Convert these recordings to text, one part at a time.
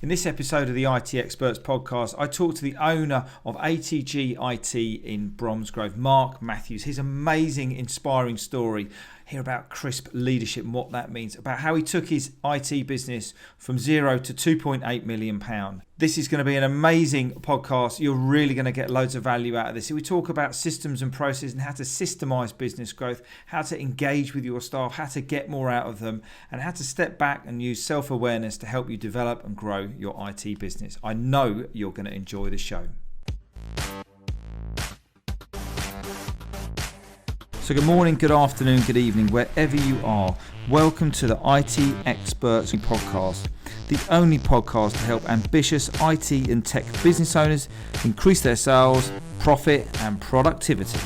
In this episode of the IT Experts podcast, I talked to the owner of ATG-IT in Bromsgrove, Mark Matthews. His amazing, inspiring story. Hear about crisp leadership and what that means, about how he took his IT business from zero to £2.8 million. This is going to be an amazing podcast. You're really going to get loads of value out of this. We talk about systems and processes and how to systemize business growth, how to engage with your staff, how to get more out of them, and how to step back and use self-awareness to help you develop and grow your IT business. I know you're going to enjoy the show. So good morning, good afternoon, good evening, wherever you are. Welcome to the IT Experts podcast, the only podcast to help ambitious IT and tech business owners increase their sales, profit and productivity.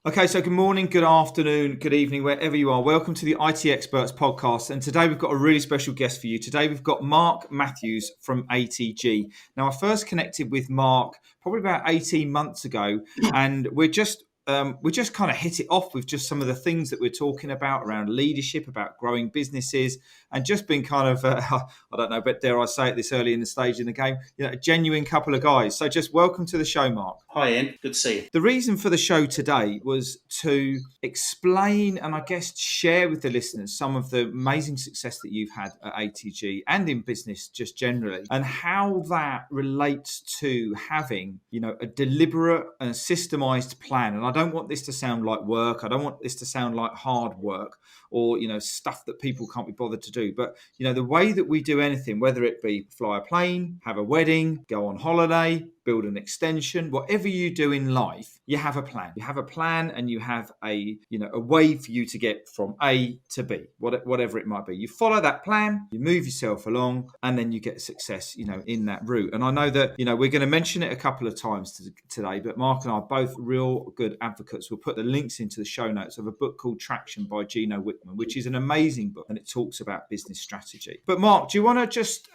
Okay, so good morning, good afternoon, good evening, wherever you are. Welcome to the IT Experts podcast. And today we've got a really special guest for you. Today we've got Mark Matthews from ATG. Now, I first connected with Mark probably about 18 months ago, and we just kind of hit it off with just some of the things that we're talking about around leadership, about growing businesses, and just been kind of, I don't know, but dare I say it this early in the stage in the game, a genuine couple of guys. So just welcome to the show, Mark. Hi, Ian. Good to see you. The reason for the show today was to explain and I guess share with the listeners some of the amazing success that you've had at ATG and in business just generally, and how that relates to having, a deliberate and systemized plan. And I don't want this to sound like work. I don't want this to sound like hard work or, stuff that people can't be bothered to do. But, the way that we do anything, whether it be fly a plane, have a wedding, go on holiday, build an extension, whatever you do in life, you have a plan. You have a plan and you have a way for you to get from A to B, whatever it might be. You follow that plan, you move yourself along, and then you get success, in that route. And I know that, we're going to mention it a couple of times today, but Mark and I are both real good advocates. We'll put the links into the show notes of a book called Traction by Gino Wickman, which is an amazing book, and it talks about business strategy. But Mark, do you want to just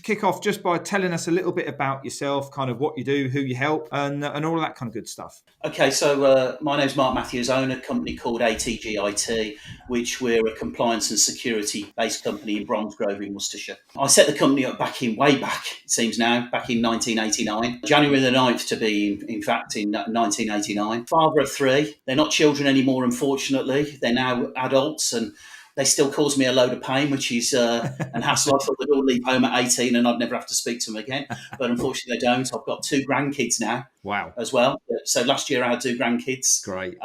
kick off just by telling us a little bit about yourself, kind of what you do, who you help, and all of that kind of good stuff? Okay, so my name's Mark Matthews. I own a company called ATG-IT, which we're a compliance and security-based company in Bromsgrove in Worcestershire. I set the company up way back, it seems now, back in 1989. January the 9th to be, in fact, in 1989. Father of three. They're not children anymore, unfortunately. They're now adults, and they still cause me a load of pain, which is an hassle. I thought they'd all leave home at 18 and I'd never have to speak to them again. But unfortunately, they don't. I've got two grandkids now. Wow. As well. So last year I had two grandkids. Great.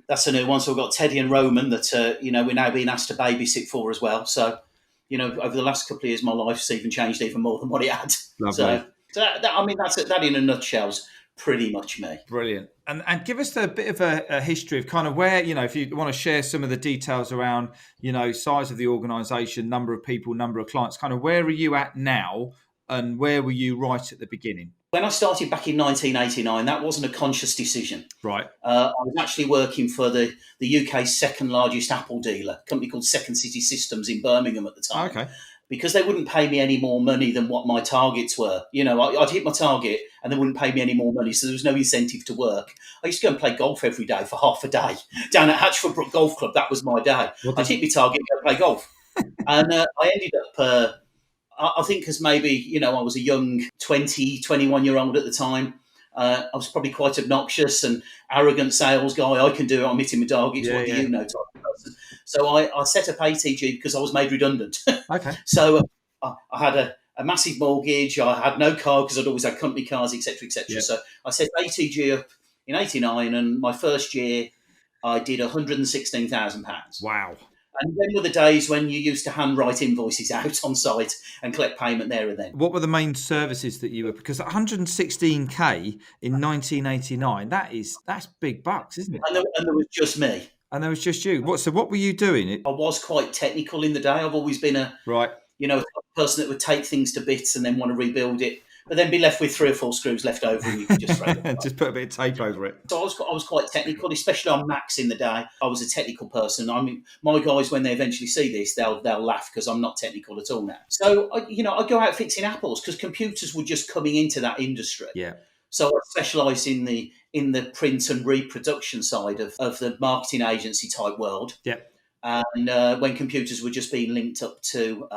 That's a new one. So we've got Teddy and Roman that, we're now being asked to babysit for as well. So, over the last couple of years, my life's even changed even more than what it had. Lovely. So that in a nutshell's pretty much me. Brilliant. And give us a bit of a history of kind of where, if you want to share some of the details around, size of the organisation, number of people, number of clients, kind of where are you at now and where were you right at the beginning? When I started back in 1989, that wasn't a conscious decision. Right. I was actually working for the UK's second largest Apple dealer, a company called Second City Systems in Birmingham at the time. Okay. Because they wouldn't pay me any more money than what my targets were. I'd hit my target and they wouldn't pay me any more money, so there was no incentive to work. I used to go and play golf every day for half a day down at Hatchford Brook Golf Club. That was my day. I'd hit my target and go play golf. And I ended up, I think as maybe, I was a young 20, 21-year-old at the time. I was probably quite obnoxious and arrogant sales guy. I can do it. I'm hitting my targets. What do you know, type of person. So I set up ATG because I was made redundant. Okay. So I had a massive mortgage. I had no car because I'd always had company cars, etc., etc. Yeah. So I set ATG up in '89, and my first year I did £116,000. Wow. And then were the days when you used to handwrite invoices out on site and collect payment there and then. What were the main services that you were? Because 116k in 1989, that's big bucks, isn't it? And there was just me. And there was just you. So what were you doing? I was quite technical in the day. I've always been a person that would take things to bits and then want to rebuild it, but then be left with 3 or 4 screws left over and you could just throw it. Just put a bit of tape over it. So I was quite technical, especially on Macs in the day. I was a technical person. I mean, my guys, when they eventually see this, they'll laugh because I'm not technical at all now. So, I go out fixing apples because computers were just coming into that industry. Yeah. So I specialise in the print and reproduction side of the marketing agency type world. Yeah. And when computers were just being linked up to,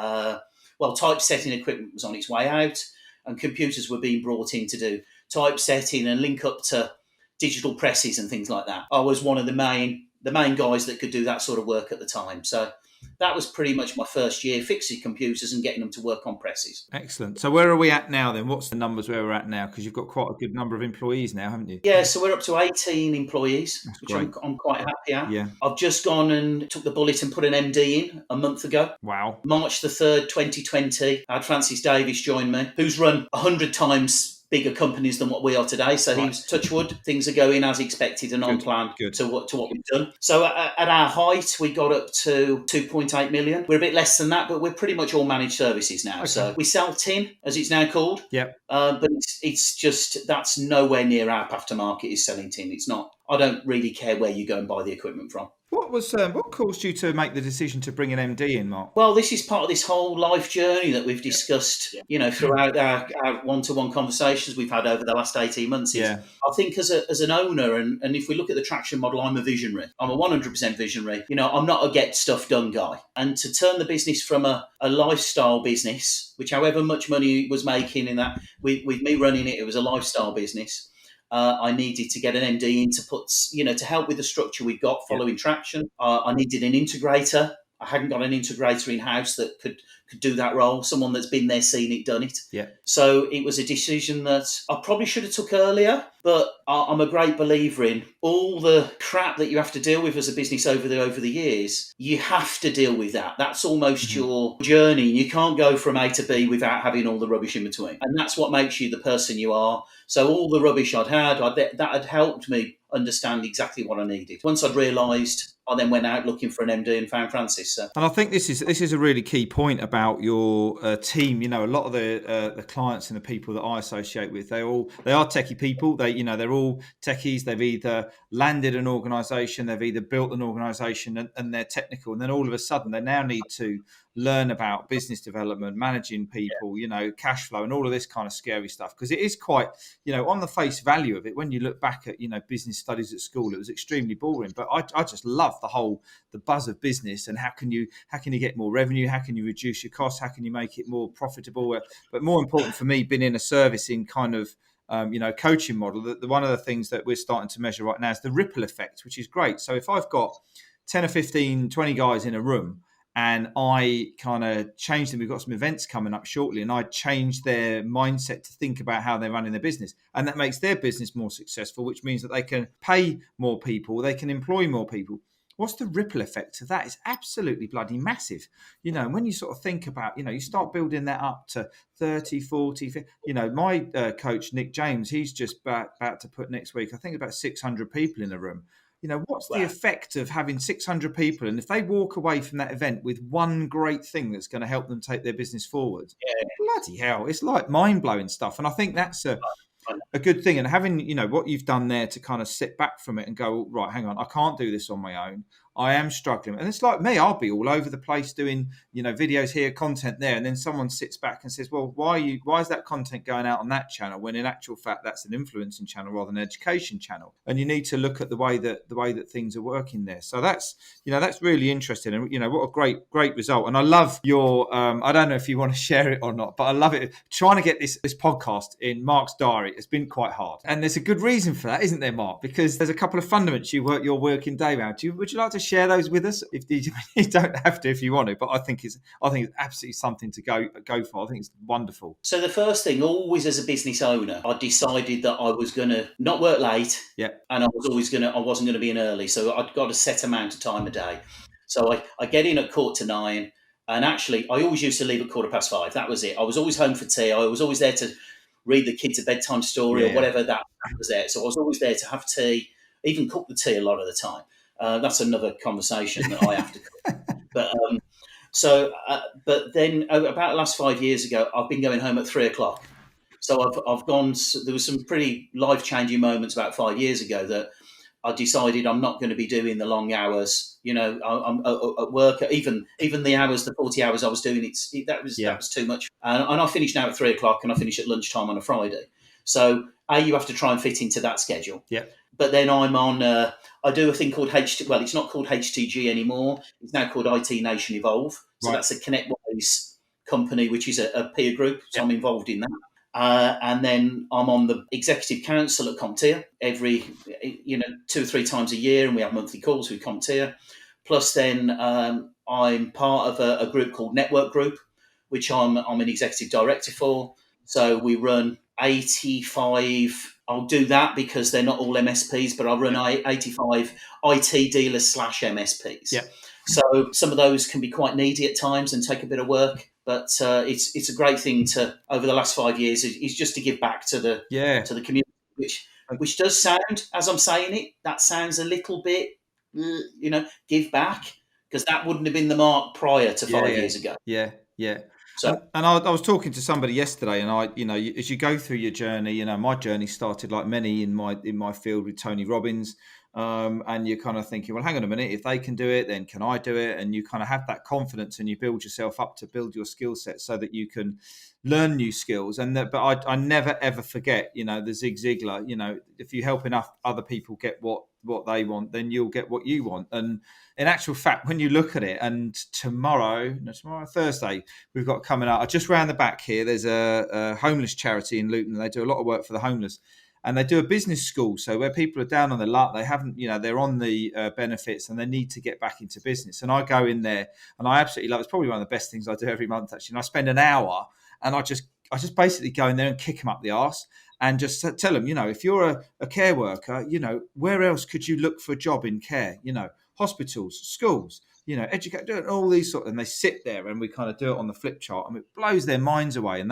typesetting equipment was on its way out, and computers were being brought in to do typesetting and link up to digital presses and things like that. I was one of the main guys that could do that sort of work at the time. So that was pretty much my first year, fixing computers and getting them to work on presses. Excellent. So where are we at now then? What's the numbers where we're at now? Because you've got quite a good number of employees now, haven't you? Yeah, so we're up to 18 employees, That's which great. I'm quite happy at. Yeah. I've just gone and took the bullet and put an MD in a month ago. Wow. March the 3rd, 2020, I had Francis Davis join me, who's run 100 times bigger companies than what we are today. So he was, touch wood, things are going as expected and on plan to what we've done. So at our height, we got up to 2.8 million. We're a bit less than that, but we're pretty much all managed services now. Okay. So we sell tin, as it's now called. Yep. But it's just, that's nowhere near our path to market is selling tin. It's not. I don't really care where you go and buy the equipment from. What caused you to make the decision to bring an MD in, Mark? Well, this is part of this whole life journey that we've discussed, throughout our one-to-one conversations we've had over the last 18 months. I think as an owner, and if we look at the traction model, I'm a visionary. I'm a 100% visionary. I'm not a get stuff done guy. And to turn the business from a lifestyle business, which however much money it was making in that, with me running it, it was a lifestyle business. I needed to get an MD in to put, to help with the structure we've got following traction. I needed an integrator. I hadn't got an integrator in-house that could do that role, someone that's been there, seen it, done it. Yeah. So it was a decision that I probably should have took earlier, but I'm a great believer in all the crap that you have to deal with as a business over the years. You have to deal with that. That's almost your journey. You can't go from A to B without having all the rubbish in between. And that's what makes you the person you are. So all the rubbish that had helped me understand exactly what I needed. Once I'd realised, I then went out looking for an MD and found Francis. So. And I think this is a really key point about your team. A lot of the clients and the people that I associate with, they are techie people. They're all techies. They've either landed an organisation, they've either built an organisation, and they're technical. And then all of a sudden, they now need to learn about business development, managing people, cash flow, and all of this kind of scary stuff. Because it is quite, on the face value of it, when you look back at, business studies at school, it was extremely boring. But I just love the buzz of business and how can you get more revenue? How can you reduce your costs? How can you make it more profitable? But more important for me, being in a servicing kind of, coaching model, that one of the things that we're starting to measure right now is the ripple effect, which is great. So if I've got 10 or 15, 20 guys in a room, and I kind of change them. We've got some events coming up shortly, and I change their mindset to think about how they're running their business. And that makes their business more successful, which means that they can pay more people, they can employ more people. What's the ripple effect of that? It's absolutely bloody massive. And when you sort of think about, you start building that up to 30, 40, 50, my coach, Nick James, he's just about to put next week, I think about 600 people in a room. What's the effect of having 600 people? And if they walk away from that event with one great thing that's going to help them take their business forward, bloody hell, it's like mind-blowing stuff. And I think that's a good thing. And having, what you've done there to kind of sit back from it and go, right, hang on, I can't do this on my own. I am struggling. And it's like me, I'll be all over the place doing, videos here, content there. And then someone sits back and says, well, why is that content going out on that channel? When in actual fact, that's an influencing channel rather than an education channel. And you need to look at the way that things are working there. So that's really interesting. And, what a great result. And I love your, I don't know if you want to share it or not, but I love it. Trying to get this podcast in Mark's diary has been quite hard. And there's a good reason for that, isn't there, Mark? Because there's a couple of fundamentals you work your working day around. Would you like to share those with us? If you don't have to, if you want to, but I think it's absolutely something to go for. I think it's wonderful. So the first thing, always as a business owner, I decided that I was going to not work late, and I wasn't going to be in early. So I'd got a set amount of time a day. So I get in at 8:45, and actually I always used to leave at 5:15. That was it. I was always home for tea. I was always there to read the kids a bedtime story or whatever that was there. So I was always there to have tea, even cook the tea a lot of the time. That's another conversation that I have to cook. But then about the last 5 years ago, I've been going home at 3:00. So I've gone. There was some pretty life-changing moments about 5 years ago that I decided I'm not going to be doing the long hours. I'm at work, even the hours, the 40 hours I was doing, that was too much. And I finished now at 3:00, and I finish at lunchtime on a Friday. So You have to try and fit into that schedule. Yeah. But then I'm on, I do a thing called well, it's not called HTG anymore. It's now called IT Nation Evolve. So Right. that's a ConnectWise company, which is a peer group. So Yeah. I'm involved in that. And then I'm on the executive council at CompTIA every, 2 or 3 times a year, and we have monthly calls with CompTIA. Plus, then I'm part of a group called Network Group, which I'm an executive director for. So we run 85. I'll do that because they're not all MSPs, but I run 85 IT dealers / MSPs. Yeah. So some of those can be quite needy at times and take a bit of work. But it's a great thing to, over the last 5 years, is just to give back to the community, which does sound, as I'm saying it, that sounds a little bit, give back, because that wouldn't have been the mark prior to 5 years ago. Yeah. So, and I was talking to somebody yesterday, and as you go through your journey, my journey started like many in my field with Tony Robbins. And you're kind of thinking, well, hang on a minute, if they can do it, then can I do it? And you kind of have that confidence, and you build yourself up to build your skill set so that you can learn new skills. But I never ever forget, the Zig Ziglar. If you help enough other people get what they want, then you'll get what you want. And in actual fact, when you look at it, and tomorrow Thursday, we've got coming out just round the back here, there's a homeless charity in Luton. They do a lot of work for the homeless. And they do a business school, so where people are down on their luck, they haven't, they're on the benefits, and they need to get back into business. And I go in there, and I absolutely love it. It's probably one of the best things I do every month, actually. And I spend an hour, and I just basically go in there and kick them up the arse, and just tell them, if you're a care worker, where else could you look for a job in care? Hospitals, schools, educate, all these and they sit there, and we kind of do it on the flip chart, and it blows their minds away, and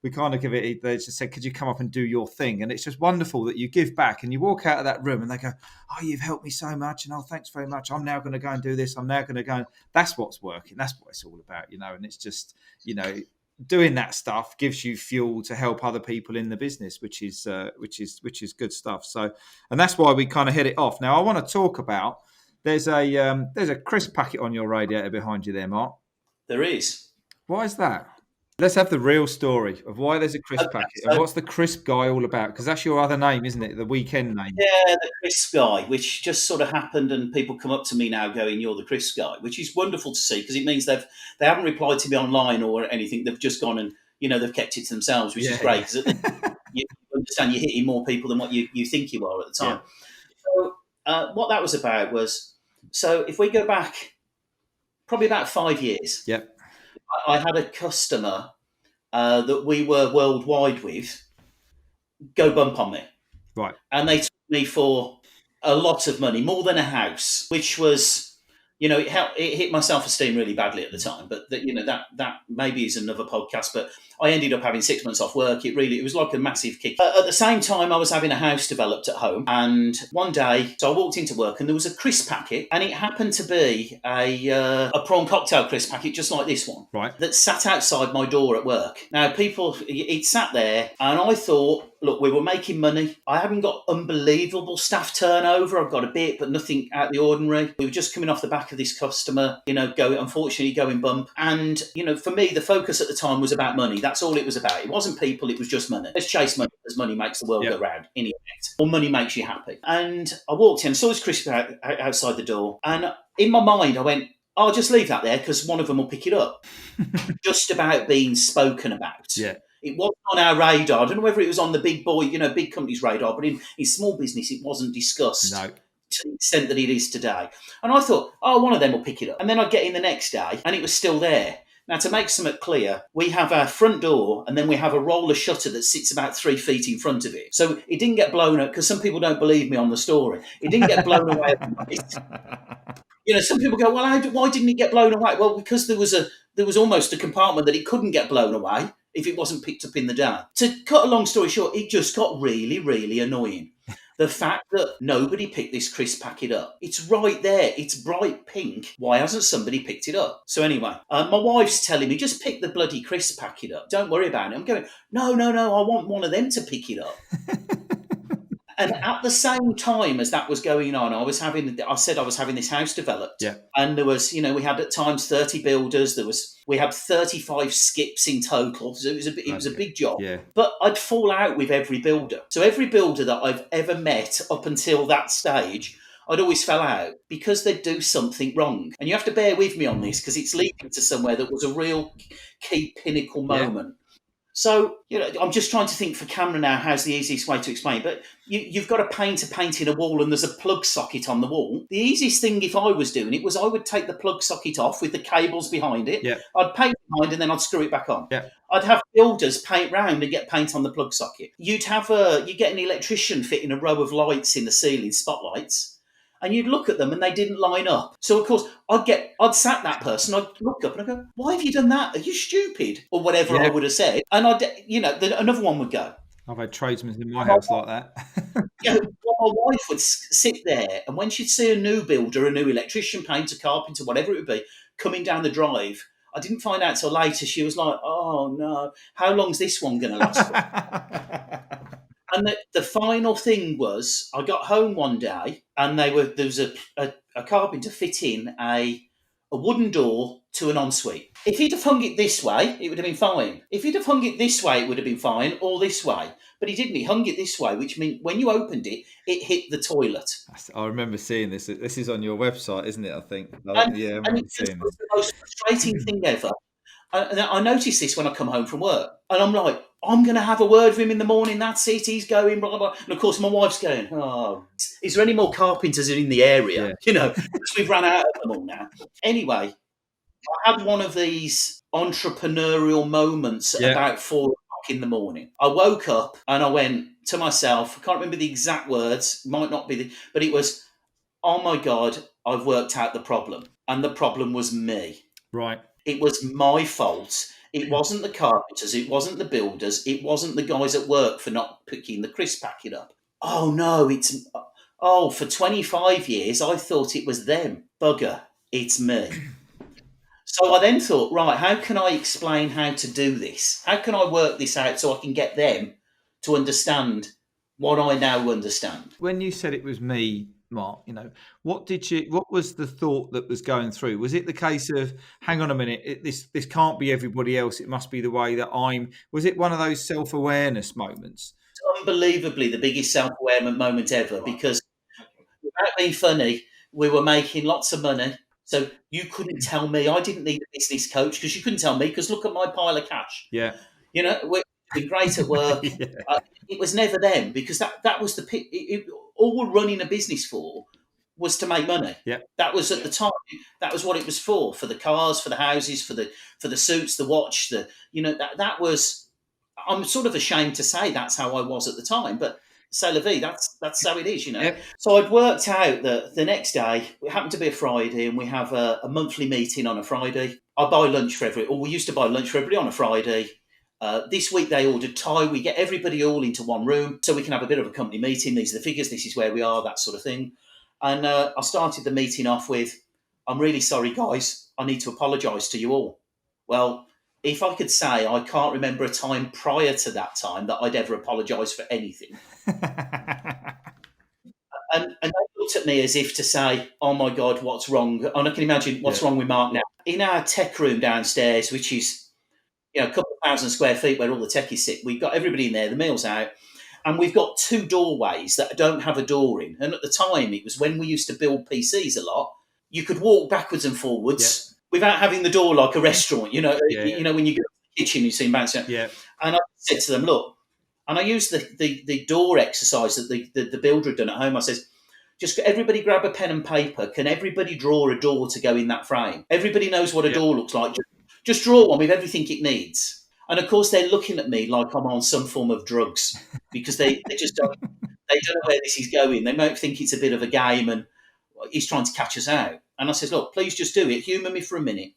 we kind of they just said, could you come up and do your thing? And it's just wonderful that you give back, and you walk out of that room and they go, oh, you've helped me so much. And thanks very much. I'm now going to go and do this. I'm now going to go. That's what's working. That's what it's all about, and it's just, doing that stuff gives you fuel to help other people in the business, which is good stuff. So, and that's why we kind of hit it off. Now I want to talk about, there's a crisp packet on your radiator behind you there, Mark. There is. Why is that? Let's have the real story of why there's a crisp packet, and what's the crisp guy all about? Because that's your other name, isn't it? The weekend name. Yeah, the crisp guy, which just sort of happened, and people come up to me now going, "You're the crisp guy," which is wonderful to see, because it means they haven't replied to me online or anything. They've just gone and they've kept it to themselves, which is great, because you understand you're hitting more people than what you think you are at the time. Yeah. So what that was about was, so if we go back probably about 5 years. Yep. I had a customer that we were worldwide with go bump on me. Right. And they took me for a lot of money, more than a house, which was, it hit my self-esteem really badly at the time. But that maybe is another podcast. But I ended up having 6 months off work. It was like a massive kick. At the same time, I was having a house developed at home. And one day, so I walked into work, and there was a crisp packet, and it happened to be a prawn cocktail crisp packet, just like this one, right, that sat outside my door at work. Now, it sat there, and I thought, look, we were making money. I haven't got unbelievable staff turnover. I've got a bit, but nothing out of the ordinary. We were just coming off the back of this customer, unfortunately going bump. And, for me, the focus at the time was about money. That's all it was about. It wasn't people, it was just money. Let's chase money, because money makes the world go round, in effect. Or money makes you happy. And I walked in, saw this crisp outside the door. And in my mind, I went, I'll just leave that there, because one of them will pick it up. Just about being spoken about. Yeah. It wasn't on our radar. I don't know whether it was on the big companies' radar, but in small business, it wasn't discussed to the extent that it is today. And I thought, one of them will pick it up. And then I'd get in the next day, and it was still there. Now, to make something clear, we have our front door, and then we have a roller shutter that sits about 3 feet in front of it. So it didn't get blown up, because some people don't believe me on the story. It didn't get blown away. Some people go, well, why didn't it get blown away? Well, because there was almost a compartment that it couldn't get blown away if it wasn't picked up in the day. To cut a long story short, it just got really, really annoying. The fact that nobody picked this crisp packet up. It's right there. It's bright pink. Why hasn't somebody picked it up? So anyway, my wife's telling me, just pick the bloody crisp packet up. Don't worry about it. I'm going, no, I want one of them to pick it up. And at the same time as that was going on, I said I was having this house developed. Yeah. And there was, we had at times 30 builders. We had 35 skips in total. So it was a big job. Yeah. But I'd fall out with every builder. So every builder that I've ever met up until that stage, I'd always fell out because they'd do something wrong. And you have to bear with me on this because it's leading to somewhere that was a real key pinnacle moment. So, I'm just trying to think for camera now, how's the easiest way to explain. But you've got a paint in a wall and there's a plug socket on the wall. The easiest thing if I was doing it was I would take the plug socket off with the cables behind it. Yeah. I'd paint behind and then I'd screw it back on. Yeah. I'd have builders paint round and get paint on the plug socket. You get an electrician fitting a row of lights in the ceiling, spotlights. And you'd look at them and they didn't line up. So, of course, I'd sat that person, I'd look up and I'd go, why have you done that? Are you stupid? Or whatever I would have said. And another one would go. I've had tradesmen in my house like that. My wife would sit there and when she'd see a new builder, a new electrician, painter, carpenter, whatever it would be, coming down the drive, I didn't find out till later. She was like, oh no, how long's this one going to last for? And the final thing was, I got home one day, and there was a carpenter fitting a wooden door to an ensuite. If he'd have hung it this way, it would have been fine. If he'd have hung it this way, it would have been fine, or this way. But he didn't. He hung it this way, which meant when you opened it, it hit the toilet. I remember seeing this. This is on your website, isn't it? I think. And it was the most frustrating thing ever. I noticed this when I come home from work, and I'm like, I'm going to have a word with him in the morning. That's it. He's going, blah, blah, blah. And of course, my wife's going, oh, is there any more carpenters in the area? Yeah. Because we've run out of them all now. Anyway, I had one of these entrepreneurial moments at about 4 o'clock in the morning. I woke up and I went to myself, I can't remember the exact words, might not be, but it was, oh my God, I've worked out the problem. And the problem was me. Right. It was my fault. It wasn't the carpenters. It wasn't the builders. It wasn't the guys at work for not picking the crisp packet up. Oh, no, for 25 years, I thought it was them. Bugger, it's me. So I then thought, right, how can I explain how to do this? How can I work this out so I can get them to understand what I now understand? When you said it was me, Mark, what was the thought that was going through? Was it the case of, hang on a minute, this can't be everybody else, it must be the way that was it one of those self-awareness moments? It's unbelievably the biggest self-awareness moment ever, because without being funny, we were making lots of money. So you couldn't tell me, I didn't need a business coach because you couldn't tell me, because look at my pile of cash. Yeah. We've been great at work. It was never them, because that was all we're running a business for was to make money. Yeah. That was at the time. That was what it was for the cars, for the houses, for the suits, the watch. That was. I'm sort of ashamed to say that's how I was at the time, but c'est la vie. That's how it is. Yep. So I'd worked out that the next day, it happened to be a Friday, and we have a monthly meeting on a Friday. I buy lunch for we used to buy lunch for everybody on a Friday. This week they ordered Thai. We get everybody all into one room so we can have a bit of a company meeting. These are the figures. This is where we are, that sort of thing. And I started the meeting off with, I'm really sorry, guys. I need to apologise to you all. Well, if I could say, I can't remember a time prior to that time that I'd ever apologised for anything. And they looked at me as if to say, oh my God, what's wrong? And I can imagine what's wrong with Mark now. In our tech room downstairs, which is a couple of 1,000 square feet where all the techies sit, we've got everybody in there, the meal's out, and we've got 2 doorways that don't have a door in. And at the time, it was when we used to build PCs a lot, you could walk backwards and forwards without having the door like a restaurant, when you go to the kitchen, you see them bouncing. Yeah. And I said to them, look, and I used the door exercise that the builder had done at home. I says, just everybody grab a pen and paper. Can everybody draw a door to go in that frame? Everybody knows what a door looks like. Just draw one with everything it needs. And of course, they're looking at me like I'm on some form of drugs, because they just don't know where this is going. They might think it's a bit of a game and he's trying to catch us out. And I says, look, please just do it. Humour me for a minute.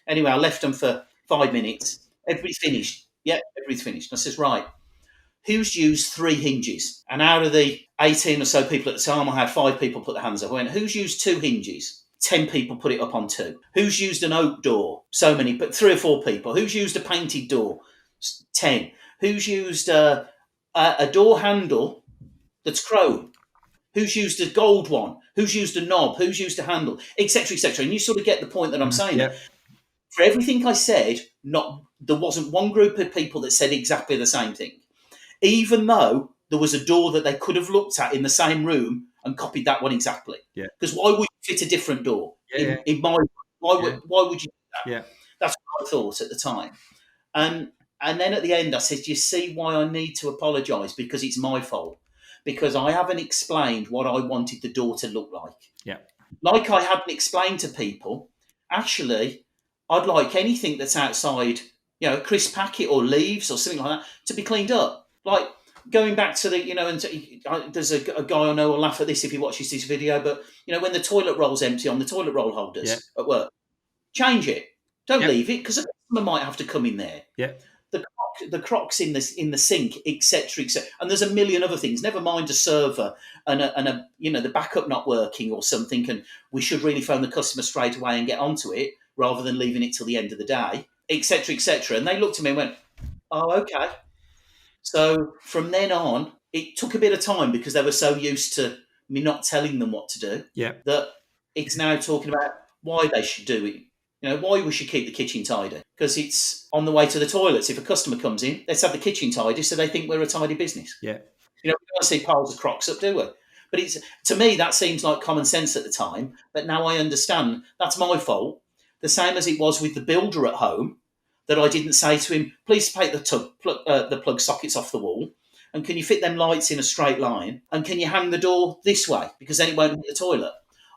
Anyway, I left them for 5 minutes. Everybody's finished. Yeah, everybody's finished. I says, right, who's used 3 hinges? And out of the 18 or so people at the time, I had 5 people put their hands up. I went, who's used 2 hinges? 10 people put it up on 2. Who's used an oak door? So many, but 3 or 4 people. Who's used a painted door? 10. Who's used a door handle that's chrome? Who's used a gold one? Who's used a knob? Who's used a handle? Etc. Etc. And you sort of get the point that I'm saying. Yeah. That for everything I said, there wasn't one group of people that said exactly the same thing, even though there was a door that they could have looked at in the same room and copied that one exactly. Yeah. Because why would you fit a different door Yeah. in my? Why would you do that? Yeah. That's what I thought at the time. And then at the end, I said, "Do you see why I need to apologise? Because it's my fault. Because I haven't explained what I wanted the door to look like. Yeah. Like I hadn't explained to people, actually, I'd like anything that's outside, crisp packet or leaves or something like that, to be cleaned up. Like going back to the, and there's a guy I know will laugh at this if he watches this video, but, when the toilet roll's empty on the toilet roll holders at work, change it. Don't leave it, because a customer might have to come in there. Yeah. The crocs in the sink, etc., etc. And there's a million other things. Never mind a server and a the backup not working or something. And we should really phone the customer straight away and get onto it rather than leaving it till the end of the day, etc., etc. And they looked at me and went, "Oh, okay." So from then on, it took a bit of time because they were so used to me not telling them what to do. Yeah. That it's now talking about why they should do it. Why we should keep the kitchen tidy, because it's on the way to the toilets. If a customer comes in, let's have the kitchen tidy so they think we're a tidy business. Yeah. We don't see piles of crocs up, do we? But to me, that seems like common sense at the time. But now I understand that's my fault. The same as it was with the builder at home, that I didn't say to him, "Please take the plug sockets off the wall. And can you fit them lights in a straight line? And can you hang the door this way? Because then it won't hit the toilet."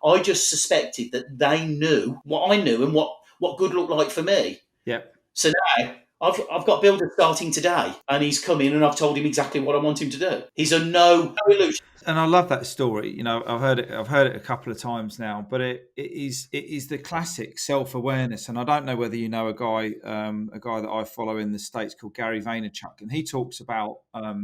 I just suspected that they knew what I knew and what good looked like for me. Yeah. So now I've got builder starting today, and he's come in, and I've told him exactly what I want him to do. He's a no illusion. And I love that story. I've heard it a couple of times now, but it is the classic self-awareness. And I don't know whether you know a guy that I follow in the States called Gary Vaynerchuk, and he talks about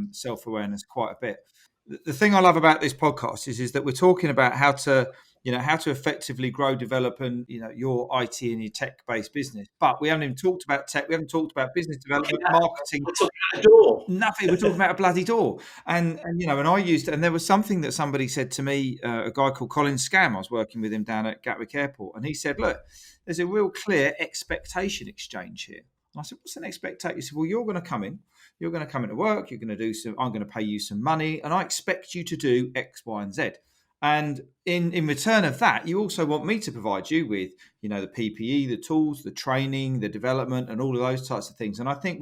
self-awareness quite a bit. The thing I love about this podcast is that we're talking about how to effectively grow, develop, and your IT and your tech-based business. But we haven't even talked about tech. We haven't talked about business development, marketing. We're talking about a door. Nothing. We're talking about a bloody door. And and there was something that somebody said to me, a guy called Colin Scam. I was working with him down at Gatwick Airport, and he said, "Look, there's a real clear expectation exchange here." And I said, "What's an expectation?" He said, "Well, you're going to come in. You're going to come into work. You're going to do some. I'm going to pay you some money, and I expect you to do X, Y, and Z. And in return of that, you also want me to provide you with, the PPE, the tools, the training, the development, and all of those types of things." And I think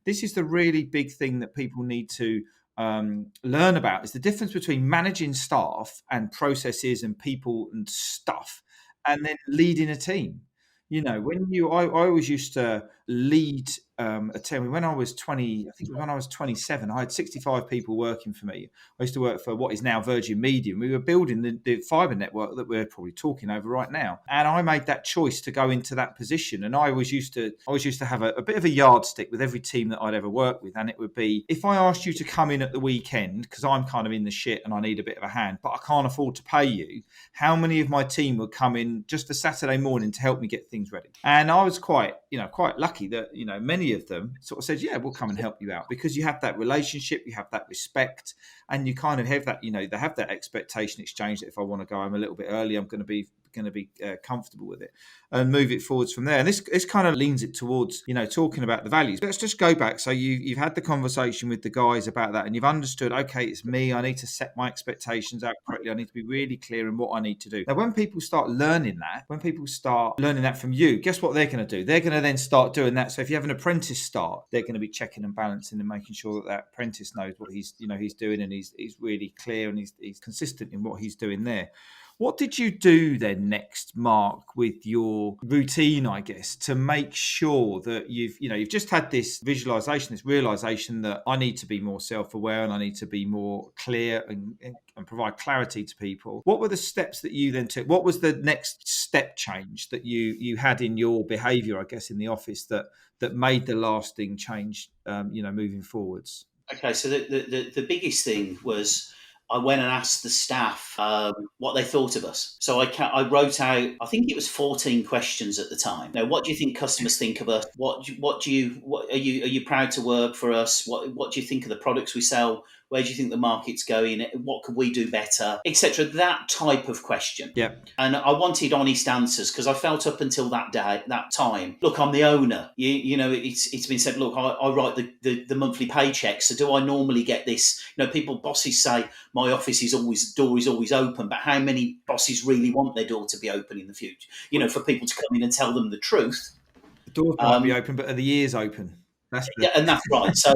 this is the really big thing that people need to learn about, is the difference between managing staff and processes and people and stuff, and then leading a team. I always used to lead a team. When I was 20, I think when I was 27, I had 65 people working for me. I used to work for what is now Virgin Media, and we were building the fibre network that we're probably talking over right now. And I made that choice to go into that position. And I always used to have a bit of a yardstick with every team that I'd ever worked with. And it would be, if I asked you to come in at the weekend, because I'm kind of in the shit and I need a bit of a hand, but I can't afford to pay you, how many of my team would come in just for Saturday morning to help me get things ready? And I was quite lucky that, many of them sort of said, "Yeah, we'll come and help you out," because you have that relationship, you have that respect, and you kind of have that, they have that expectation exchange that if I want to go home a little bit early, I'm going to be comfortable with it and move it forwards from there. And this kind of leans it towards, talking about the values. Let's just go back. So you've had the conversation with the guys about that, and you've understood, okay, it's me. I need to set my expectations out correctly. I need to be really clear in what I need to do. Now, when people start learning that from you, guess what they're going to do? They're going to then start doing that. So if you have an apprentice start, they're going to be checking and balancing and making sure that apprentice knows what he's doing, and he's really clear and he's consistent in what he's doing there. What did you do then next, Mark, with your routine, I guess, to make sure that you've just had this visualization, this realization that I need to be more self-aware and I need to be more clear and provide clarity to people? What were the steps that you then took? What was the next step change that you had in your behavior, I guess, in the office that made the lasting change, moving forwards? Okay, so the biggest thing was, I went and asked the staff what they thought of us. So I wrote out, I think it was 14 questions at the time. Now, what do you think customers think of us? Are you proud to work for us? What do you think of the products we sell? Where do you think the market's going? What could we do better, etc.? That type of question. Yep. And I wanted honest answers because I felt up until that time, look, I'm the owner. You know, it's been said, look, I write the monthly paycheck. So do I normally get this? You know, bosses say my door is always open, but how many bosses really want their door to be open in the future? You know, for people to come in and tell them the truth. The doors might be open, but are the ears open? Yeah, and that's right. So,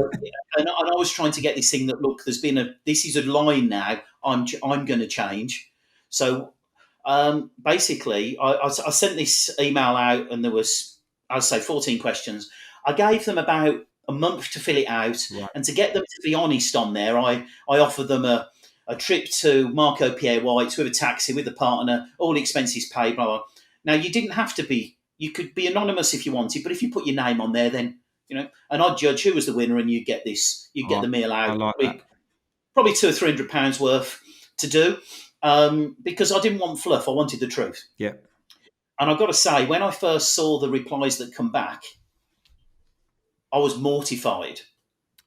and I was trying to get this thing that, look, this is a line now. I'm going to change. So, basically, I sent this email out, and there was, I'd say, 14 questions. I gave them about a month to fill it out, Right. and to get them to be honest on there, I offered them a trip to Marco Pierre White's with a taxi with a partner, all expenses paid. Blah blah. Now, you didn't have to be. You could be anonymous if you wanted, but if you put your name on there, then, you know, and I'd judge who was the winner, and you get this, you get the meal out. I like that. Probably £200 or £300 worth to do, because I didn't want fluff. I wanted the truth. Yeah. And I've got to say, when I first saw the replies that come back, I was mortified.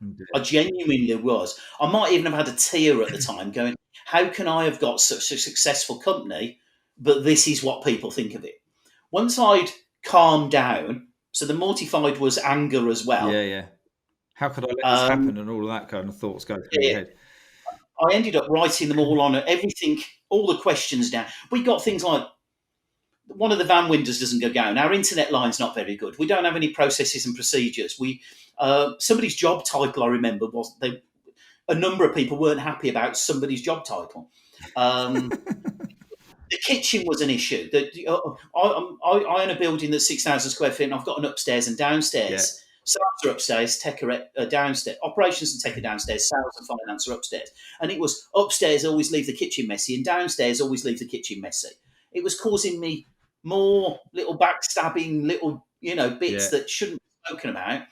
Indeed. I genuinely was. I might even have had a tear at the time, going, "How can I have got such a successful company, but this is what people think of it?" Once I'd calmed down, so the mortified was anger as well. Yeah. How could I let this happen, and all of that kind of thoughts go through your head. I ended up writing them all on everything, all the questions down. We got things like, one of the van windows doesn't go down. Our internet line's not very good. We don't have any processes and procedures. Somebody's job title, I remember, was a number of people weren't happy about somebody's job title. The kitchen was an issue. I own a building that's 6,000 square feet, and I've got an upstairs and downstairs. Yeah. Sales are upstairs, tech are downstairs. Operations and tech are downstairs. Sales and finance are upstairs. And it was upstairs always leave the kitchen messy, and downstairs always leave the kitchen messy. It was causing me more little backstabbing, little bits that shouldn't be spoken about.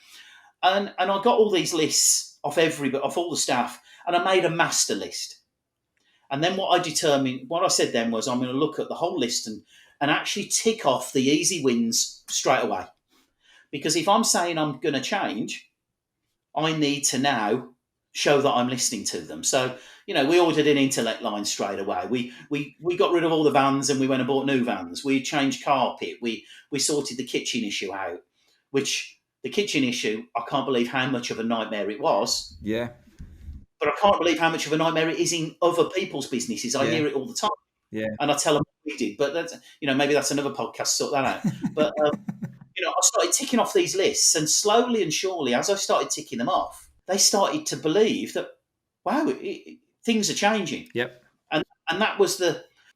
And I got all these lists off all the staff, and I made a master list. And then what I said then was, I'm going to look at the whole list and actually tick off the easy wins straight away. Because if I'm saying I'm going to change, I need to now show that I'm listening to them. So, we ordered an internet line straight away. We got rid of all the vans, and we went and bought new vans. We changed carpet. We sorted the kitchen issue out, which the kitchen issue, I can't believe how much of a nightmare it was. Yeah. But I can't believe how much of a nightmare it is in other people's businesses. I hear it all the time. Yeah. And I tell them what we did. But that's, maybe that's another podcast to sort that out. But, I started ticking off these lists, and slowly and surely, as I started ticking them off, they started to believe that, wow, things are changing. Yep. And that was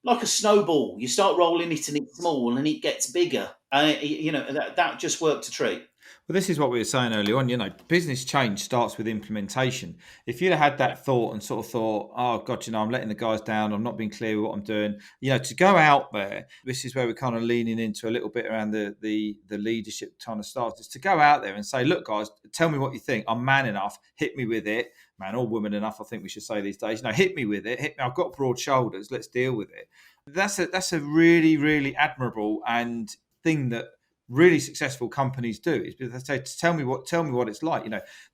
like a snowball. You start rolling it, and it's small, and it gets bigger. And, that just worked a treat. Well, this is what we were saying earlier on, business change starts with implementation. If you'd have had that thought and sort of thought, oh, God, I'm letting the guys down, I'm not being clear with what I'm doing, to go out there, this is where we're kind of leaning into a little bit around the leadership kind of start, is to go out there and say, look, guys, tell me what you think. I'm man enough, hit me with it. Man or woman enough, I think we should say these days. Hit me with it. Hit me. I've got broad shoulders. Let's deal with it. That's a really, really admirable and thing that really successful companies do, is because they say, tell me what it's like.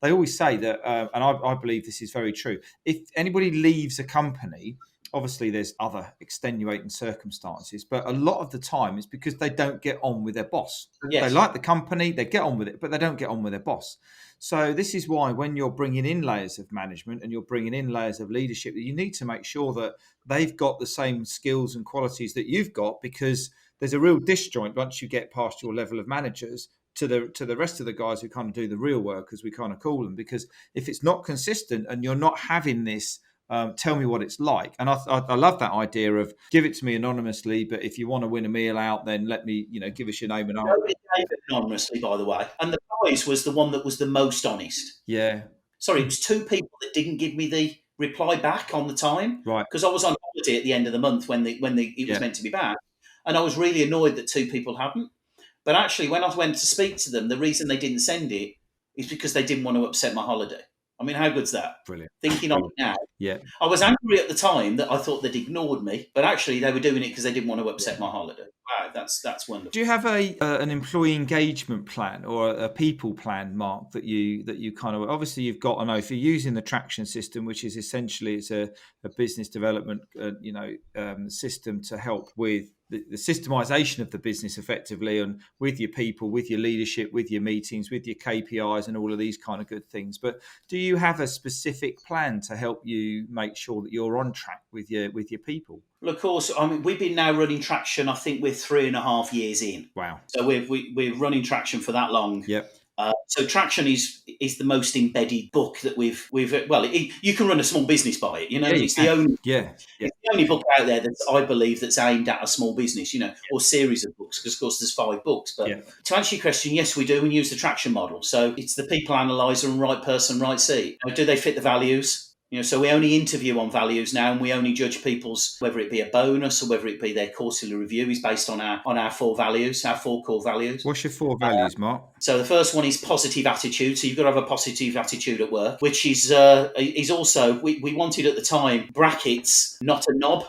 They always say that, and I believe this is very true. If anybody leaves a company, obviously there's other extenuating circumstances, but a lot of the time it's because they don't get on with their boss. Yes. They like the company, they get on with it, but they don't get on with their boss. So this is why when you're bringing in layers of management and you're bringing in layers of leadership, you need to make sure that they've got the same skills and qualities that you've got, because there's a real disjoint once you get past your level of managers to the rest of the guys who kind of do the real work, as we kind of call them. Because if it's not consistent and you're not having this, tell me what it's like. And I love that idea of give it to me anonymously, but if you want to win a meal out, then let me, give us your name and I'll... Nobody gave it anonymously, by the way. And the prize was the one that was the most honest. Yeah. Sorry, it was two people that didn't give me the reply back on the time. Right. Because I was on holiday at the end of the month when it was meant to be back. And I was really annoyed that two people hadn't. But actually, when I went to speak to them, the reason they didn't send it is because they didn't want to upset my holiday. I mean, how good's that? Brilliant. Thinking on it now. Yeah. I was angry at the time that I thought they'd ignored me, but actually they were doing it because they didn't want to upset my holiday. wow, that's wonderful. Do you have an employee engagement plan or a people plan, Mark, that you kind of, obviously you've got, I know if you're using the traction system, which is essentially it's a business development system to help with the systemization of the business effectively, and with your people, with your leadership, with your meetings, with your KPIs and all of these kind of good things. But do you have a specific plan to help you make sure that you're on track with your people? Well, of course, I mean, we've been now running Traction, I think we're 3.5 years in. Wow. So we're running Traction for that long. Yep. So Traction is the most embedded book that we've you can run a small business by it. You know, it's the only it's the only book out there that I believe that's aimed at a small business. You know, or series of books, because of course there's 5 books. But to answer your question, yes, we do. We use the Traction model. So it's the people analyzer and right person, right seat. Do they fit the values? You know, so we only interview on values now, and we only judge people's, whether it be a bonus or whether it be their quarterly review, is based on our 4 values, our 4 core values. What's your 4 values, Mark? So the first one is positive attitude. So you've got to have a positive attitude at work, which is also, we wanted at the time, brackets, not a knob.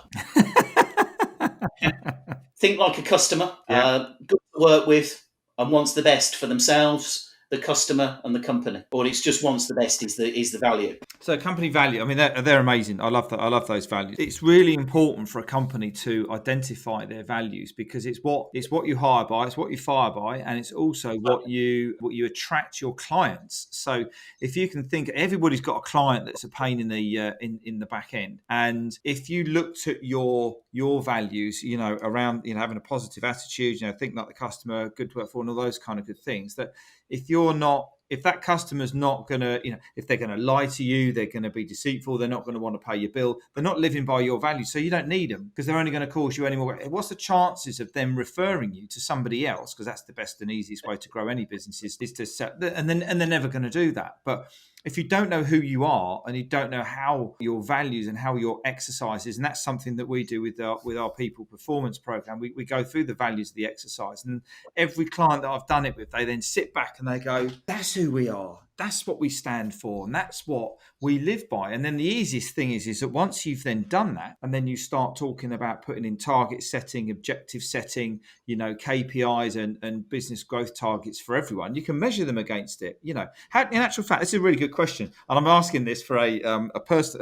Think like a customer, good to work with, and wants the best for themselves, the customer, and the company. Or it's just wants the best is the value. So company value, I mean, they're amazing. I love that. I love those values. It's really important for a company to identify their values, because it's what you hire by, it's what you fire by, and it's also what you attract your clients. So if you can think, everybody's got a client that's a pain in the back end, and if you looked at your values, you know, around, you know, having a positive attitude, you know, think like the customer, good to work for, and all those kind of good things, that if that customer's not going to, you know, if they're going to lie to you, they're going to be deceitful, they're not going to want to pay your bill, they're not living by your values, so you don't need them, because they're only going to cause you any more. What's the chances of them referring you to somebody else? Because that's the best and easiest way to grow any business is to set, and they're never going to do that. But if you don't know who you are and you don't know how your values and how your exercise is, and that's something that we do with our people performance program, we go through the values of the exercise, and every client that I've done it with, they then sit back and they go, that's who we are. That's what we stand for, and that's what we live by. And then the easiest thing is that once you've then done that, and then you start talking about putting in target setting, objective setting, you know, KPIs and business growth targets for everyone, you can measure them against it. You know, in actual fact, this is a really good question, and I'm asking this for a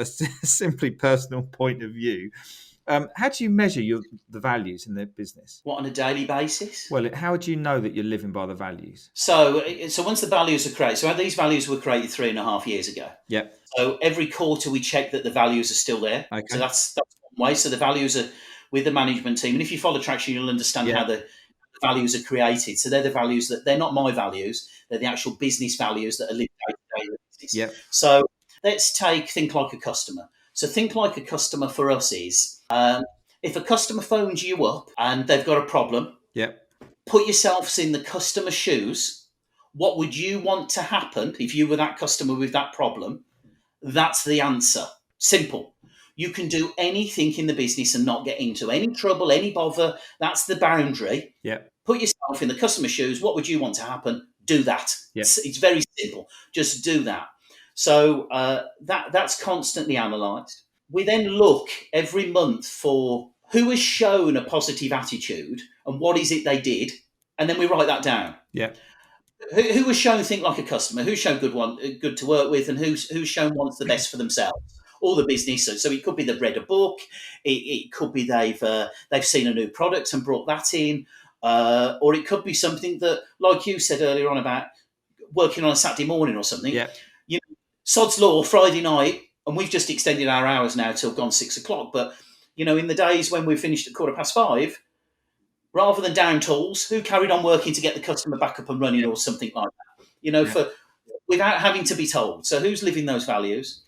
simply personal point of view. How do you measure the values in the business? What, on a daily basis? Well, how do you know that you're living by the values? So once the values are created, so these values were created 3.5 years ago. Yep. So every quarter we check that the values are still there. Okay. So that's one way. So the values are with the management team, and if you follow Traction, you'll understand how the values are created. So they're the values they're not my values; they're the actual business values that are lived day to day in the business. Yep. So let's think like a customer. So think like a customer for us is, if a customer phones you up and they've got a problem, put yourselves in the customer's shoes. What would you want to happen if you were that customer with that problem? That's the answer. Simple. You can do anything in the business and not get into any trouble, any bother. That's the boundary. Put yourself in the customer's shoes. What would you want to happen? Do that. It's very simple. Just do that. So that's constantly analysed. We then look every month for who has shown a positive attitude and what is it they did, and then we write that down. Who has shown think like a customer, who's shown good to work with, and who's shown wants the best for themselves or the business. So it could be they've read a book, it could be they've seen a new product and brought that in, or it could be something that, like you said earlier on about working on a Saturday morning or something. You know, sod's law, Friday night, and we've just extended our hours now till gone 6 o'clock. But you know, in the days when we finished at 5:15, rather than down tools, who carried on working to get the customer back up and running or something like that? You know, without having to be told. So who's living those values?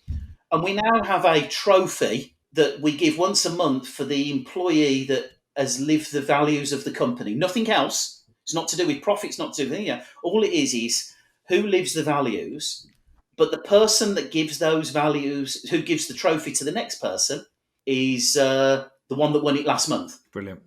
And we now have a trophy that we give once a month for the employee that has lived the values of the company. Nothing else. It's not to do with profits, not to do with anything. All it is who lives the values. But the person that gives those values, who gives the trophy to the next person, is the one that won it last month. Brilliant.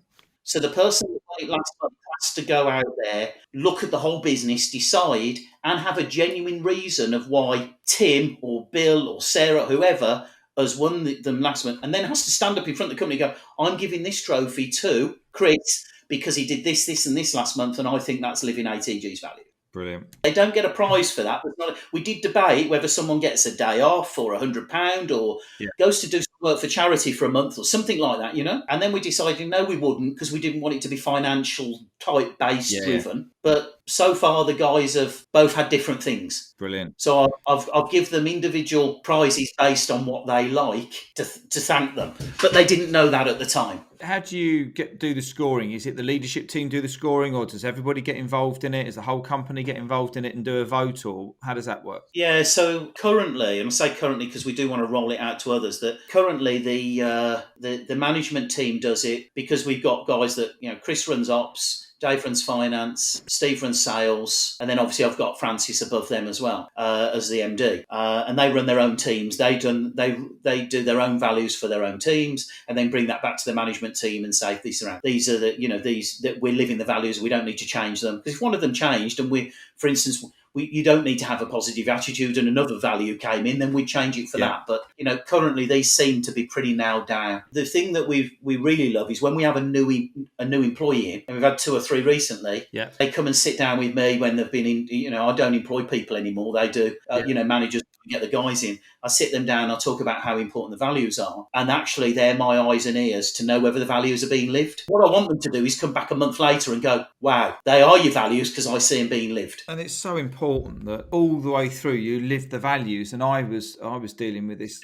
So the person that won it last month has to go out there, look at the whole business, decide, and have a genuine reason of why Tim or Bill or Sarah, whoever, has won them last month, and then has to stand up in front of the company and go, I'm giving this trophy to Chris because he did this, this, and this last month, and I think that's living ATG's value. Brilliant. They don't get a prize for that. We did debate whether someone gets a day off or £100 or Yeah. goes to do some work for charity for a month or something like that, And then we decided, no, we wouldn't, because we didn't want it to be financial type based driven. But so far, the guys have both had different things. Brilliant. So I've give them individual prizes based on what they like to thank them. But they didn't know that at the time. How do you do the scoring? Is it the leadership team do the scoring, or does everybody get involved in it? Does the whole company get involved in it and do a vote, or how does that work? Yeah, so currently, and I say currently because we do want to roll it out to others, that currently the management team does it, because we've got guys that, Chris runs ops, Dave runs finance, Steve runs sales, and then obviously I've got Francis above them as well, as the MD. And they run their own teams. They do their own values for their own teams, and then bring that back to the management team and say, these are that we're living the values. We don't need to change them, because if one of them changed, and for instance, you don't need to have a positive attitude, and another value came in, then we'd change it for that. But currently these seem to be pretty nailed down. The thing that we really love is when we have a new employee in, and we've had 2 or 3 recently. Yeah. They come and sit down with me when they've been in. I don't employ people anymore. They do. Managers get the guys in. I sit them down. I talk about how important the values are, and actually they're my eyes and ears to know whether the values are being lived. What I want them to do is come back a month later and go, "Wow, they are your values," because I see them being lived. And it's so important that all the way through you live the values. And I was dealing with this,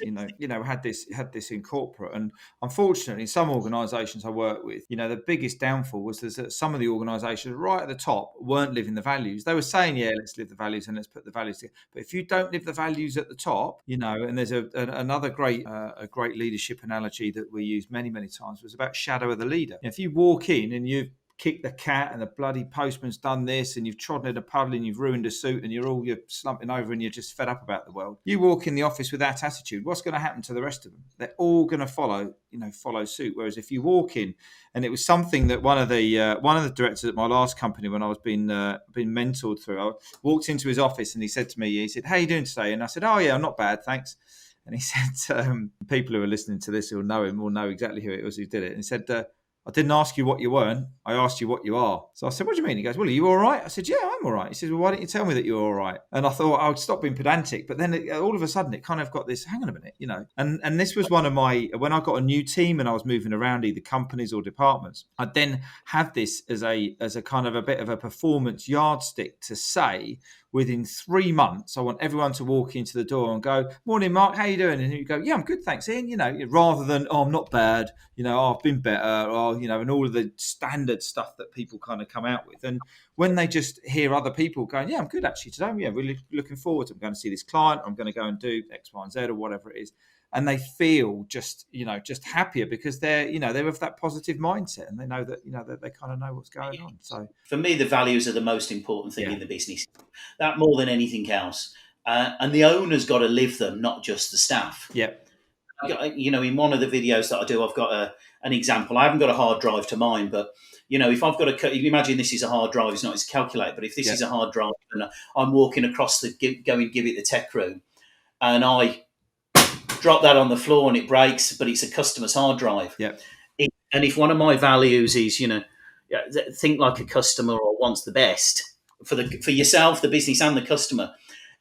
had this in corporate, and unfortunately, some organisations I work with, the biggest downfall was that some of the organisations right at the top weren't living the values. They were saying, "Yeah, let's live the values and let's put the values together." But if you don't live the values at the top, and there's another great leadership analogy that we used many times was about shadow of the leader. If you walk in and you've kicked the cat and the bloody postman's done this and you've trodden in a puddle and you've ruined a suit and you're slumping over and you're just fed up about the world, you walk in the office with that attitude, what's going to happen to the rest of them? They're all going to follow suit. Whereas if you walk in, and it was something that one of the directors at my last company, when I was being mentored through, I walked into his office and he said to me, "How are you doing today?" And I said, "Oh yeah, I'm not bad, thanks." And he said, people who are listening to this who know him will know exactly who it was who did it. And he said, "I didn't ask you what you weren't. I asked you what you are." So I said, "What do you mean?" He goes, "Well, are you all right?" I said, "Yeah, I'm all right." He says, "Well, why didn't you tell me that you were all right?" And I thought I would stop being pedantic. But then all of a sudden it kind of got this, hang on a minute, And this was one of when I got a new team and I was moving around either companies or departments, I'd then have this as a kind of a bit of a performance yardstick to say, within 3 months, I want everyone to walk into the door and go, "Morning, Mark, how you doing?" And you go, "Yeah, I'm good, thanks, Ian." Rather than, "Oh, I'm not bad. I've been better," or, and all of the standard stuff that people kind of come out with. And when they just hear other people going, "Yeah, I'm good actually today. Yeah, really looking forward to, I'm going to see this client. I'm going to go and do X, Y, and Z or whatever it is." And they feel just happier because they're of that positive mindset, and they know that that they kind of know what's going on. So for me, the values are the most important thing in the business. That more than anything else, and the owner's got to live them, not just the staff. Yeah. In one of the videos that I do, I've got an example. I haven't got a hard drive to mine, but if I've got you imagine this is a hard drive, it's not, it's a calculator. But if this is a hard drive, and I'm walking across go and give it the tech room, and I drop that on the floor and it breaks, but it's a customer's hard drive. Yeah. And if one of my values is, think like a customer or wants the best for yourself, the business, and the customer.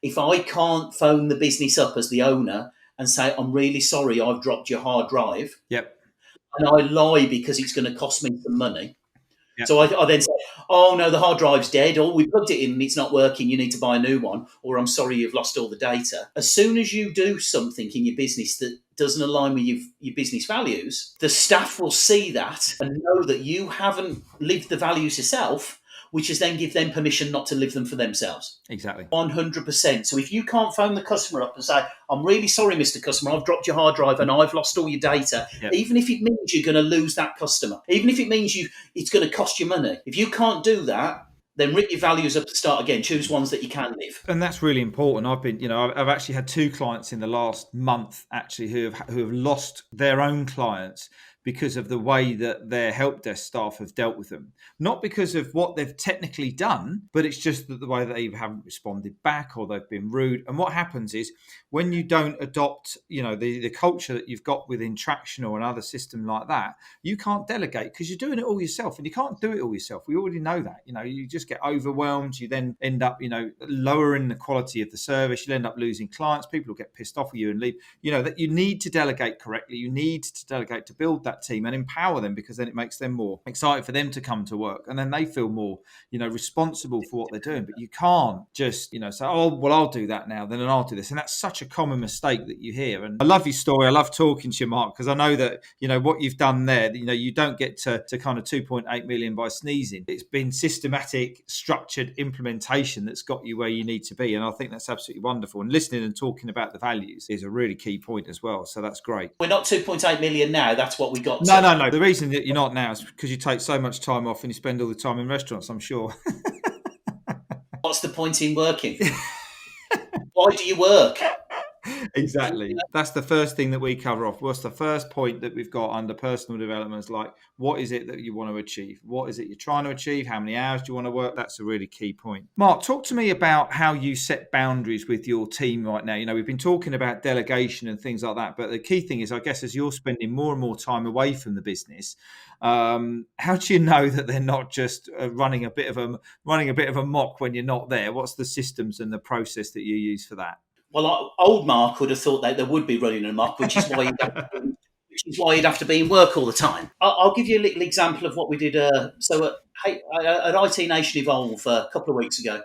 If I can't phone the business up as the owner and say, "I'm really sorry, I've dropped your hard drive," Yep. and I lie because it's going to cost me some money. Yep. So I then say, "Oh no, the hard drive's dead," or "We plugged it in and it's not working, you need to buy a new one," or "I'm sorry, you've lost all the data." As soon as you do something in your business that doesn't align with your business values, the staff will see that and know that you haven't lived the values yourself, which is then give them permission not to live them for themselves. Exactly. 100%. So if you can't phone the customer up and say, "I'm really sorry, Mr. Customer, I've dropped your hard drive and I've lost all your data," even if it means you're going to lose that customer, even if it means it's going to cost you money, if you can't do that, then rip your values up to start again. Choose ones that you can live. And that's really important. I've actually had 2 clients in the last month actually who have lost their own clients because of the way that their help desk staff have dealt with them. Not because of what they've technically done, but it's just that the way that they haven't responded back or they've been rude. And what happens is when you don't adopt, the culture that you've got within Traction or another system like that, you can't delegate because you're doing it all yourself, and you can't do it all yourself. We already know that. You just get overwhelmed. You then end up, lowering the quality of the service. You'll end up losing clients. People will get pissed off with you and leave. That you need to delegate correctly. You need to delegate to build that team and empower them, because then it makes them more excited for them to come to work, and then they feel more, responsible for what they're doing. But you can't just, say, oh, well, I'll do that now, then, and I'll do this. And that's such a common mistake that you hear. And I love your story. I love talking to you, Mark, because I know that, what you've done there, you don't get to kind of 2.8 million by sneezing. It's been systematic, structured implementation that's got you where you need to be. And I think that's absolutely wonderful. And listening and talking about the values is a really key point as well. So that's great. We're not 2.8 million now. That's what we got. No. The reason that you're not now is because you take so much time off and you spend all the time in restaurants, I'm sure. What's the point in working? Why do you work? Exactly. That's the first thing that we cover off. What's the first point that we've got under personal development? Is like, what is it that you want to achieve? What is it you're trying to achieve? How many hours do you want to work? That's a really key point. Mark, talk to me about how you set boundaries with your team right now. We've been talking about delegation and things like that, but the key thing is, I guess, as you're spending more and more time away from the business, how do you know that they're not just running a bit of a mock when you're not there? What's the systems and the process that you use for that? Well, old Mark would have thought that they would be running a mock, which is why you'd have to be in work all the time. I'll give you a little example of what we did. So at IT Nation Evolve a couple of weeks ago,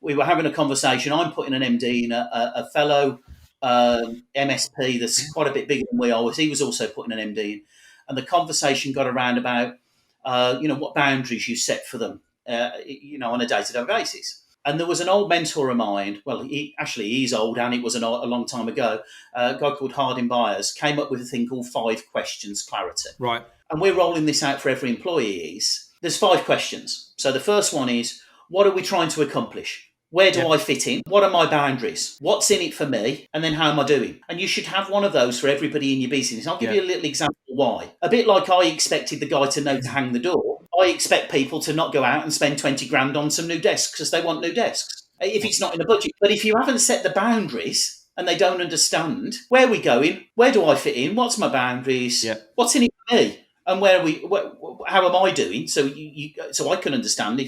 we were having a conversation. I'm putting an MD in, a fellow MSP that's quite a bit bigger than we are. He was also putting an MD in. And the conversation got around about, what boundaries you set for them, on a day-to-day basis. And there was an old mentor of mine. Well, he's old, and it was a long time ago. A guy called Hardin Byers came up with a thing called 5 questions clarity. Right. And we're rolling this out for every employee. There's 5 questions. So the first one is, what are we trying to accomplish? Where do I fit in? What are my boundaries? What's in it for me? And then how am I doing? And you should have one of those for everybody in your business. I'll give you a little example why. A bit like I expected the guy to know to hang the door, I expect people to not go out and spend 20 grand on some new desks because they want new desks, if it's not in the budget. But if you haven't set the boundaries and they don't understand, where are we going? Where do I fit in? What's my boundaries? Yeah. What's in it for me? And how am I doing? So so I can understand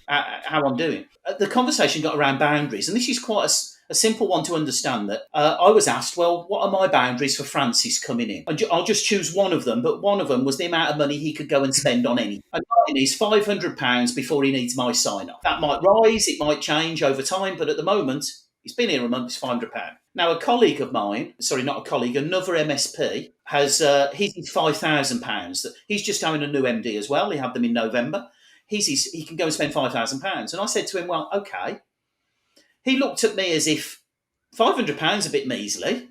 how I'm doing. The conversation got around boundaries, and this is quite a simple one to understand. That I was asked, well, what are my boundaries for Francis coming in? And I'll just choose one of them, but one of them was the amount of money he could go and spend on any. And mine is £500 before he needs my sign-off. That might rise, it might change over time, but at the moment, he's been here a month, it's £500. Now, a colleague of mine, another MSP, has his £5,000. He's just having a new MD as well. He had them in November. He can go and spend £5,000. And I said to him, well, okay. He looked at me as if £500 a bit measly.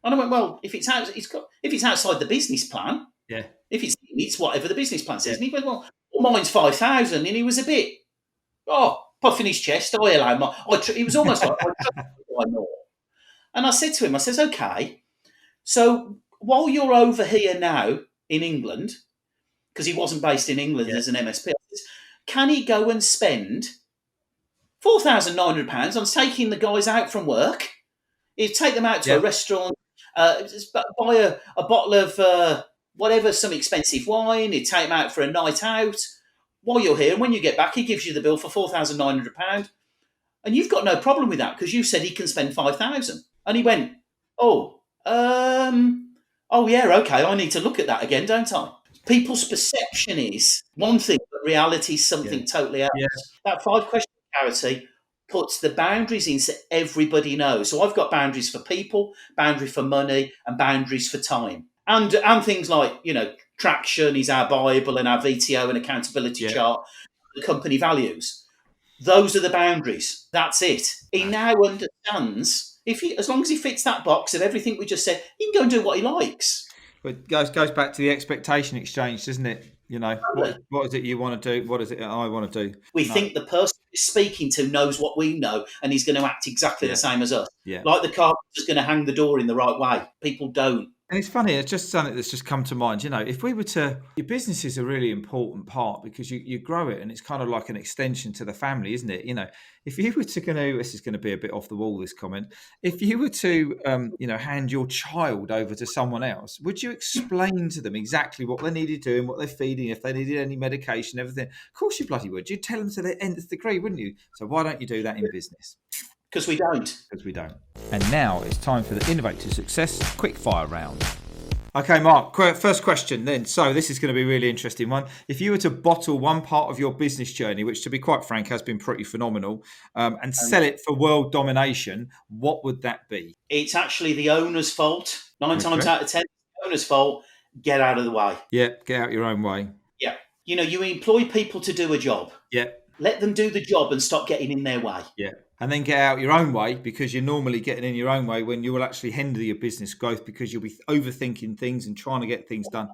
And I went, well, if it's outside the business plan, if it's whatever the business plan says. And he went, well, mine's 5,000. And he was a bit, puffing his chest. It was almost like, I trust more. And I said to him, okay, so while you're over here now in England, because he wasn't based in England as an MSP, can he go and spend £4,900 on taking the guys out from work? He'd take them out to a restaurant, buy a bottle of whatever, some expensive wine. He'd take them out for a night out while you're here. And when you get back, he gives you the bill for £4,900. And you've got no problem with that because you said he can spend £5,000. And he went, yeah, okay, I need to look at that again, don't I? People's perception is one thing, but reality is something totally else. Yeah. That 5-question clarity puts the boundaries in so everybody knows. So I've got boundaries for people, boundary for money, and boundaries for time. And things like, Traction is our Bible and our VTO and accountability chart, the company values. Those are the boundaries. That's it. He now understands, as long as he fits that box of everything we just said, he can go and do what he likes. But it goes back to the expectation exchange, doesn't it? What is it you want to do? What is it I want to do? We think the person we're speaking to knows what we know and he's going to act exactly the same as us. Yeah. Like the carpenter's going to hang the door in the right way. People don't. And it's funny, it's just something that's just come to mind. If we were to, your business is a really important part because you grow it and it's kind of like an extension to the family, isn't it? If you were to this is going to be a bit off the wall, this comment. If you were to, hand your child over to someone else, would you explain to them exactly what they needed doing, what they're feeding, if they needed any medication, everything? Of course you bloody would. You'd tell them to the nth degree, wouldn't you? So why don't you do that in business? Because we don't. Because we don't. And now it's time for the Innovator Success Quickfire round. Okay, Mark, first question then. So this is going to be a really interesting one. If you were to bottle one part of your business journey, which to be quite frank has been pretty phenomenal, and sell it for world domination, what would that be? It's actually the owner's fault. 9 times out of 10, the owner's fault. Get out of the way. Yeah, get out your own way. Yeah. You employ people to do a job. Yeah. Let them do the job and stop getting in their way. Yeah. And then get out your own way, because you're normally getting in your own way when you will actually hinder your business growth because you'll be overthinking things and trying to get things done.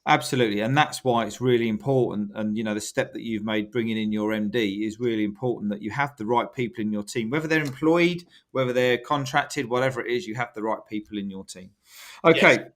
Absolutely. And that's why it's really important. And, the step that you've made, bringing in your MD, is really important, that you have the right people in your team, whether they're employed, whether they're contracted, whatever it is, you have the right people in your team. Okay. Yes.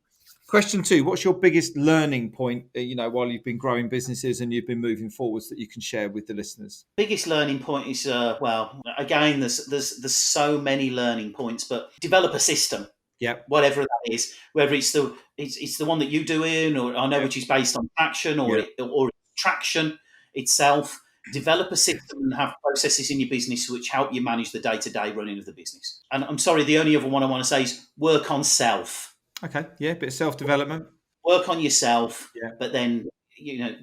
Question 2, what's your biggest learning point, while you've been growing businesses and you've been moving forwards, that you can share with the listeners? Biggest learning point is, again, there's so many learning points, but develop a system. Yeah. Whatever that is, whether it's the one that you do in, or I know which is based on traction or traction itself. Develop a system and have processes in your business which help you manage the day-to-day running of the business. And I'm sorry, the only other one I want to say is work on self. Okay, yeah, a bit of self-development. Work on yourself, but then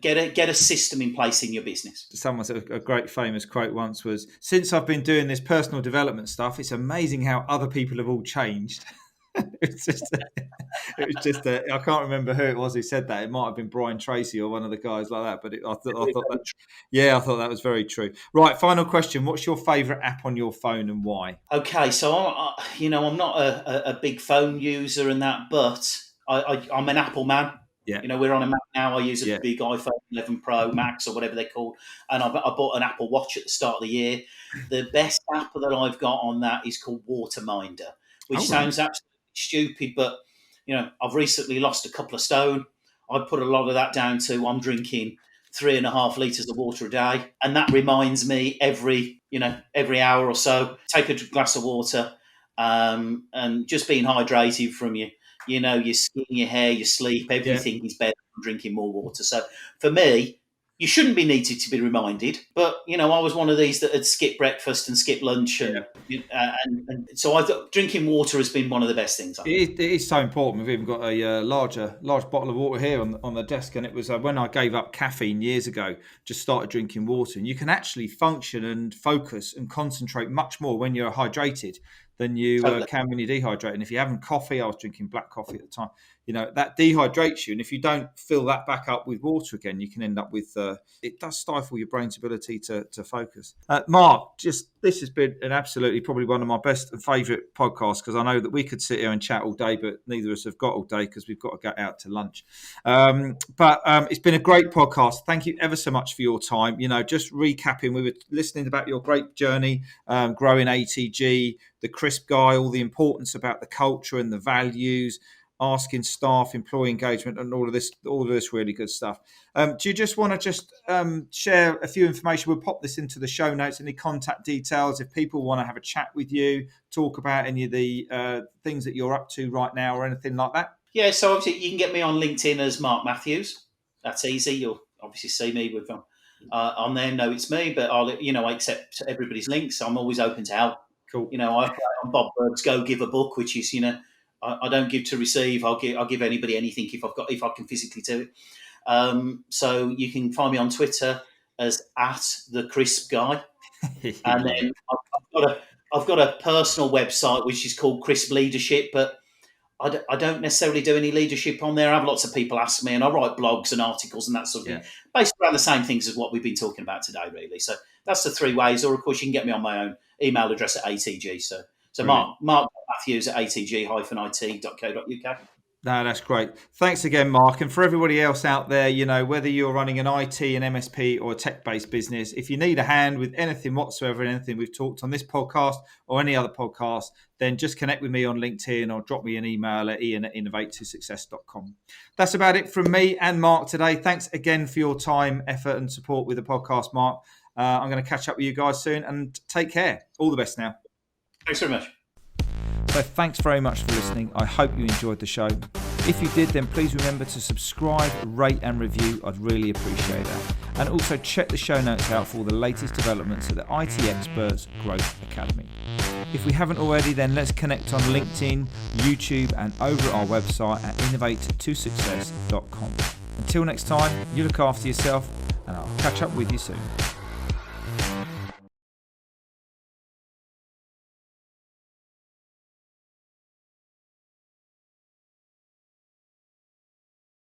get a system in place in your business. Someone said a great famous quote once was, "Since I've been doing this personal development stuff, it's amazing how other people have all changed." It was just I can't remember who it was who said that. It might have been Brian Tracy or one of the guys like that. But I thought that was very true. Right, final question. What's your favourite app on your phone and why? Okay, so I'm not a big phone user and that, but I'm an Apple man. Yeah. We're on a Mac now. I use a big iPhone 11 Pro Max or whatever they're called, and I bought an Apple Watch at the start of the year. The best app that I've got on that is called Waterminder, which sounds absolutely stupid, but I've recently lost a couple of stone. I put a lot of that down to I'm drinking 3.5 litres of water a day, and that reminds me every hour or so, take a glass of water, and just being hydrated from your skin, your hair, your sleep, everything is better than drinking more water. So for me, you shouldn't be needed to be reminded, but I was one of these that had skipped breakfast and skipped lunch, and so I thought drinking water has been one of the best things. It is so important. We've even got a large bottle of water here on the desk, and it was when I gave up caffeine years ago, just started drinking water, and you can actually function and focus and concentrate much more when you're hydrated than you can when you're dehydrated. And if you're having coffee, I was drinking black coffee at the time, that dehydrates you. And if you don't fill that back up with water again, you can end up with, it does stifle your brain's ability to focus. Mark, this has been probably one of my best and favourite podcasts, because I know that we could sit here and chat all day, but neither of us have got all day because we've got to get out to lunch. But it's been a great podcast. Thank you ever so much for your time. Just recapping, we were listening about your great journey, growing ATG, the crisp guy, all the importance about the culture and the values, asking staff, employee engagement, and all of this really good stuff. Do you just want to share a few information? We'll pop this into the show notes, any contact details if people want to have a chat with you, talk about any of the things that you're up to right now or anything like that. Yeah, so obviously you can get me on LinkedIn as Mark Matthews. That's easy. You'll obviously see me with on there. No, it's me, but I accept everybody's links. I'm always open to help. Cool. I play on Bob Bird's Go Give a Book, which is I don't give to receive. I'll give anybody anything if I can physically do it. So you can find me on Twitter as @thecrisp_guy, and then I've got a personal website which is called Crisp Leadership, but I don't necessarily do any leadership on there. I have lots of people ask me, and I write blogs and articles and that sort of thing, based around the same things as what we've been talking about today, really. So that's the 3 ways. Or of course, you can get me on my own email address at ATG. So Mark Matthews at ATG-IT.co.uk. No, that's great. Thanks again, Mark. And for everybody else out there, whether you're running an IT, an MSP, or a tech-based business, if you need a hand with anything whatsoever, anything we've talked on this podcast or any other podcast, then just connect with me on LinkedIn or drop me an email at ian@innovate2success.com. That's about it from me and Mark today. Thanks again for your time, effort, and support with the podcast, Mark. I'm going to catch up with you guys soon, and take care. All the best now. Thanks very much. So thanks very much for listening. I hope you enjoyed the show. If you did, then please remember to subscribe, rate and review. I'd really appreciate that. And also check the show notes out for all the latest developments at the IT Experts Growth Academy. If we haven't already, then let's connect on LinkedIn, YouTube and over at our website at innovate2success.com. Until next time, you look after yourself and I'll catch up with you soon.